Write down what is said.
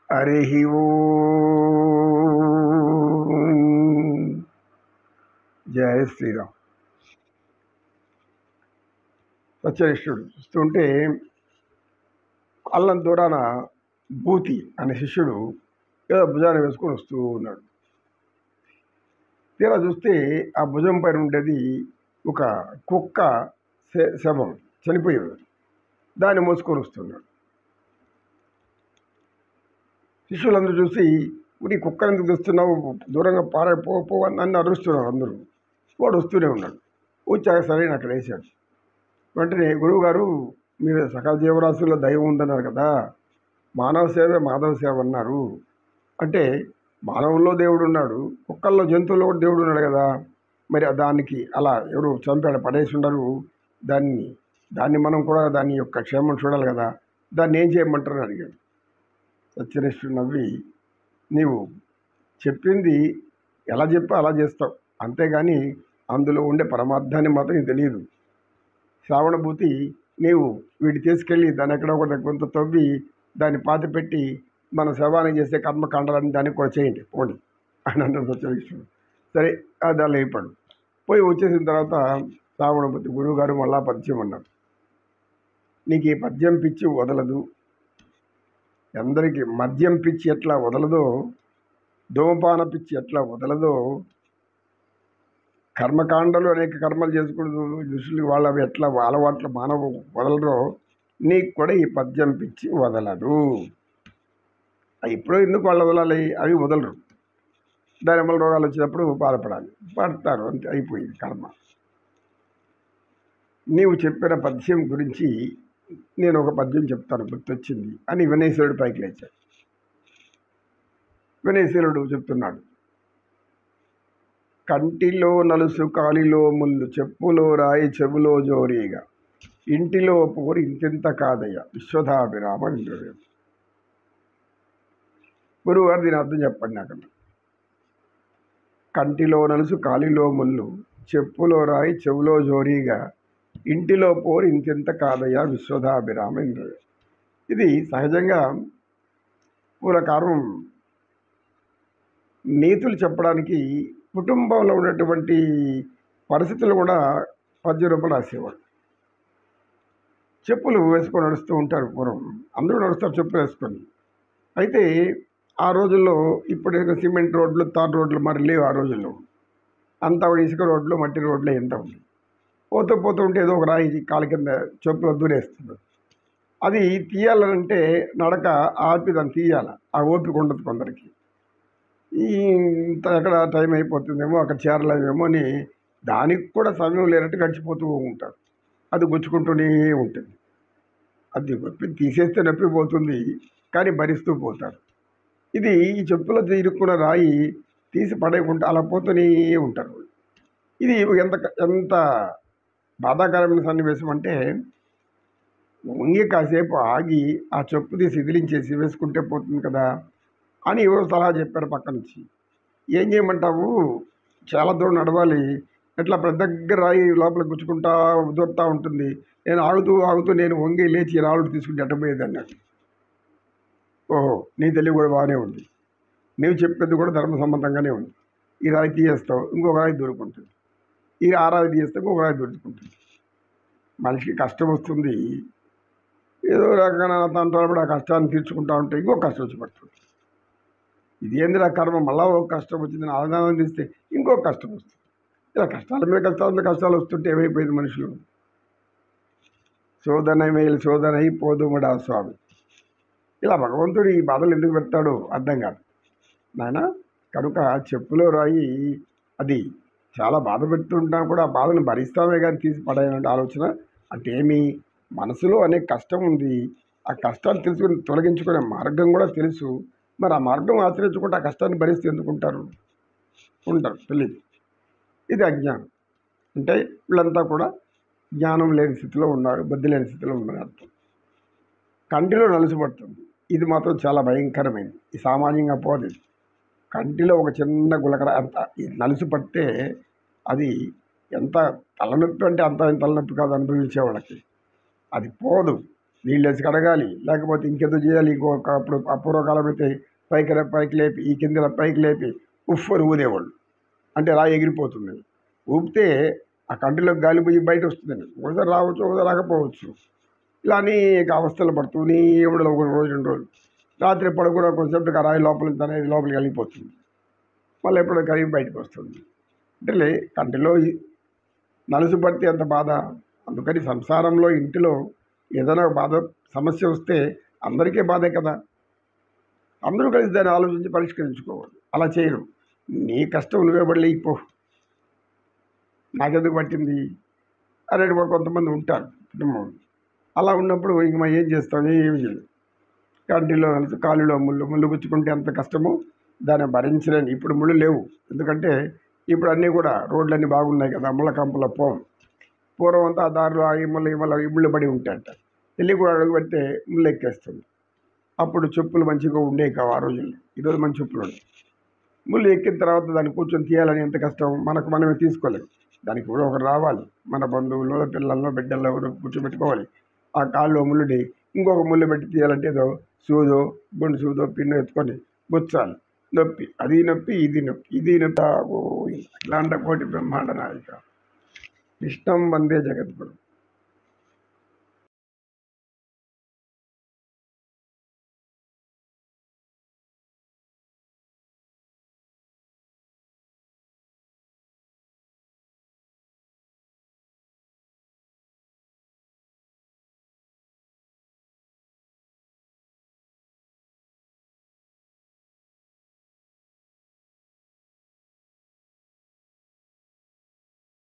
హరి ఓం. జయ శ్రీరామ్. సత్యనిష్ఠుడు చూస్తుంటే అల్లం దూరాన భూతి అనే శిష్యుడు ఏదో భుజాన్ని వేసుకొని వస్తూ ఉన్నాడు. తీరా చూస్తే ఆ భుజం పైన ఉండేది ఒక కుక్క శవం, చనిపోయేది. దాన్ని మోసుకొని వస్తున్నాడు. శిష్యులందరూ చూసి, నీ కుక్కను ఎందుకు తెస్తున్నావు, దూరంగా పారైపో అని నన్ను అరుస్తున్నారు అందరూ. వాడు వస్తూనే ఉన్నాడు. వచ్చాక సరే అక్కడ వేశాడు. వెంటనే గురువుగారు, మీరు సకల జీవరాశుల్లో దైవం ఉందన్నారు కదా, మానవ సేవే మాధవ సేవ అన్నారు. అంటే మానవుల్లో దేవుడు ఉన్నాడు, కుక్కల్లో జంతువుల్లో కూడా దేవుడు ఉన్నాడు కదా, మరి దానికి అలా ఎవరు చంపాడు, పడేసి ఉండరు. దాన్ని మనం కూడా దాని యొక్క క్షేమం చూడాలి కదా, దాన్ని ఏం చేయమంటారు అని అడిగాడు. సత్యనిష్ఠుడు నవ్వి, నీవు చెప్పింది ఎలా చెప్పా అలా చేస్తావు, అంతేగాని అందులో ఉండే పరమార్థాన్ని మాత్రం నీకు తెలియదు. శ్రావణభూతి, నీవు వీటి తీసుకెళ్ళి దాన్ని ఎక్కడో ఒక కొంత తవ్వి దాన్ని పాతి పెట్టి మన శవాన్ని చేసే కర్మకాండాలని దానికి కూడా చేయండి పోండి అని అన్నాడు సత్యనిష్ఠుడు. సరే అది అలా అయిపోయాడు. పోయి వచ్చేసిన తర్వాత శ్రావణభూతి గురువుగారు మళ్ళా పద్యం అన్నారు. నీకు ఈ పద్యం పిచ్చి వదలదు. అందరికీ మద్యం పిచ్చి ఎట్లా వదలదో, ధూమపాన పిచ్చి ఎట్లా వదలదో, కర్మకాండలు అనేక కర్మలు చేసుకుంటూ ఋషులు వాళ్ళవి ఎట్లా అలవాట్లు మానవ వదలరో, నీకు కూడా ఈ పద్యం పిచ్చి వదలదు. ఇప్పుడు ఎందుకు వాళ్ళు వదలాలి, అవి వదలరు. దానివల్ల రోగాలు వచ్చినప్పుడు బాధపడాలి, పడతారు, అంతే, అయిపోయింది కర్మ. నీవు చెప్పిన పద్యం గురించి నేను ఒక పద్యం చెప్తాను, గుర్తొచ్చింది అని వినయశీలుడు పైకి లేచాడు. వినయశీలుడు చెప్తున్నాడు, కంటిలో నలుసు కాలిలో ముళ్ళు, చెప్పులో రాయి చెవులో జోరీగా, ఇంటిలో పోరు ఇంకెంత కాదయ్య విశ్వధాభిరామ ఇంద్రుడు. గురువు గారు దీని అర్థం చెప్పండి నాకు. కంటిలో నలుసు కాలిలో ముళ్ళు, చెప్పులో రాయి చెవులో జోరీగా, ఇంటిలో పోరు ఇంకెంత కాదయ్య విశ్వధాభిరామ ఇంద్రుడు. ఇది సహజంగా పూర్వకాలం నీతులు చెప్పడానికి కుటుంబంలో ఉన్నటువంటి పరిస్థితులు కూడా పద్య రూపంలో రాసేవాడు. చెప్పులు వేసుకొని నడుస్తూ ఉంటారు పూర్వం, అందరూ నడుస్తారు చెప్పులు వేసుకొని. అయితే ఆ రోజుల్లో ఇప్పుడు సిమెంట్ రోడ్లు, తార్ రోడ్లు మరి లేవు. ఆ రోజుల్లో అంతా ఇసుక రోడ్లు, మట్టి రోడ్లు ఎంత ఉంది. పోతూ ఉంటే ఏదో ఒక రాయి కాలు కింద చెప్పులు దూరేస్తుంది. అది తీయాలంటే నడక ఆపి దాన్ని తీయాలి, ఆ ఓపిక ఉండదు కొందరికి. ఎక్కడ టైం అయిపోతుందేమో, అక్కడ చేరలేమేమో అని దానికి కూడా సమయం లేనట్టు గడిచిపోతూ ఉంటారు. అది గుచ్చుకుంటూనే ఉంటుంది. అది నొప్పి తీసేస్తే నొప్పి పోతుంది, కానీ భరిస్తూ పోతారు. ఇది ఈ చెప్పులో ఇరుక్కున్న రాయి తీసి పడేయకుండా అలా పోతూనే ఉంటారు. ఇది ఎంత బాధాకరమైన సన్నివేశం అంటే, వంగి కాసేపు ఆగి ఆ చెప్పు తీసి ఇదిలించేసి వేసుకుంటే పోతుంది కదా అని ఎవరో సలహా చెప్పారు పక్క నుంచి. ఏం చేయమంటావు, చాలా దూరం నడవాలి, ఎట్లా ప్రతి దగ్గర రాయి లోపల గుచ్చుకుంటా దూరుతూ ఉంటుంది, నేను ఆగుతూ నేను వంగి లేచి రాళ్ళు తీసుకుంటే ఎట్టబోయేది అన్నాడు. ఓహో, నీ తెలివి కూడా బాగానే ఉంది, నీవు చెప్పేది కూడా ధర్మ సంబంధంగానే ఉంది. ఈ రాయి తీయేస్తావు, ఇంకొక రాయి దొరుకుంటుంది, ఆ రాయి తీయేస్తే ఇంకొక రాయి దొరుకుంటుంది. మనిషికి కష్టం వస్తుంది, ఏదో రకంగా తంటాడు, ఆ కష్టాన్ని తీర్చుకుంటా ఉంటే ఇంకో కష్టం వచ్చి పడుతుంది. ఇది ఏందిరా కర్మ, మళ్ళా ఒక కష్టం వచ్చింది, ఆనందం తీస్తే ఇంకొక కష్టం వస్తుంది. ఇలా కష్టాల మీద కష్టాలు వస్తుంటే ఏమైపోయింది మనుషులు. శోధనై పోదుముడా స్వామి. ఇలా భగవంతుడు ఈ బాధలు ఎందుకు పెడతాడో అర్థం కాదు నాయన. కనుక చెప్పులో రాయి అది చాలా బాధ పెడుతుంటా కూడా ఆ బాధను భరిస్తామే కానీ తీసి పడేయాలంటే ఆలోచన అంటే ఏమి, మనసులో అనేక కష్టం ఉంది, ఆ కష్టాన్ని తెలుసుకుని తొలగించుకునే మార్గం కూడా తెలుసు. మరి ఆ మార్గం ఆచరించుకుంటే ఆ కష్టాన్ని భరిస్తే ఎందుకుంటారు, ఉంటారు, తెలియదు. ఇది అజ్ఞానం. అంటే వీళ్ళంతా కూడా జ్ఞానం లేని స్థితిలో ఉన్నారు, బుద్ధి లేని స్థితిలో ఉన్నారు అర్థం. కంటిలో నలుసు పడుతుంది, ఇది మాత్రం చాలా భయంకరమైనది. ఈ సామాన్యంగా పోదు. కంటిలో ఒక చిన్న గులకర అంత నలుసు పడితే అది ఎంత తలనొప్పి అంటే అంత తలనొప్పి కాదు అనుభవించే వాళ్ళకి, అది పోదు. నీళ్ళేసి కడగాలి, లేకపోతే ఇంకేదో చేయాలి. అప్పుడు పూర్వకాలం అయితే పైకి లేపి ఈ కింద పైకి లేపి ఉఫ్ అని ఊదేవాళ్ళు. అంటే రాయి ఎగిరిపోతుంది. ఊపితే ఆ కంటిలోకి గాలి పోయి బయట వస్తుందని. ఒకసారి రావచ్చు, ఒకసారి రాకపోవచ్చు. ఇలా అనేక అవస్థలు పడుతూనే ఉండదు. ఒక రోజు 2 రోజులు. రాత్రి పడుకున్న కొంచెంసేపటికి ఆ రాయి లోపల అనేది లోపలికి వెళ్ళిపోతుంది. మళ్ళీ ఎప్పుడో కరిగి బయటకు వస్తుంది. అంటే కంటిలో నలుసు పడితే ఎంత బాధ. అందుకని సంసారంలో ఇంటిలో ఏదైనా బాధ సమస్య వస్తే అందరికీ బాధే కదా. అందరూ కలిసి దాన్ని ఆలోచించి పరిష్కరించుకోవాలి. అలా చేయరు. నీ కష్టం నువ్వే పడలే పో, నాకెందుకు పట్టింది అనేది కొంతమంది ఉంటారు కుటుంబం. అలా ఉన్నప్పుడు ఇంక మనం ఏం చేస్తాం? ఏమి చేయలేదు. కంటిలో కలిసి కాలులో ముళ్ళు గుచ్చుకుంటే ఎంత కష్టమో దాన్ని భరించలేని. ఇప్పుడు ముళ్ళు లేవు, ఎందుకంటే ఇప్పుడు అన్నీ కూడా రోడ్లన్నీ బాగున్నాయి కదా. ముళ్ళ కంపల పోం. పూర్వం అంతా ఆ దారిలో ఈ ముళ్ళు పడి ఉంటాయంట. వెళ్ళి కూడా అడుగు పెడితే ముళ్ళు ఎక్కేస్తుంది. అప్పుడు చెప్పులు మంచిగా ఉండేవి కావు ఆ రోజుల్లో. ఈరోజు మంచి చెప్పులు ఉన్నాయి. ముళ్ళు ఎక్కిన తర్వాత దాన్ని కూర్చొని తీయాలని ఎంత కష్టం. మనమే తీసుకోలేము. దానికి కూడా ఒకరు రావాలి. మన బంధువుల్లో పిల్లల్లో బిడ్డల్లో కూర్చోబెట్టుకోవాలి. ఆ కాళ్ళు ముళ్ళుని ఇంకొక ముళ్ళు పెట్టి తీయాలంటే ఏదో సూదో గుండు సూదో పిన్ను ఎత్తుకొని గుచ్చాలి. నొప్పి, అది నొప్పి, ఇది నొప్పి, ఇది నొప్పి. ఇలాంటి కోటి బ్రహ్మాండ నాయక కృష్ణం వందే జగద్గురు.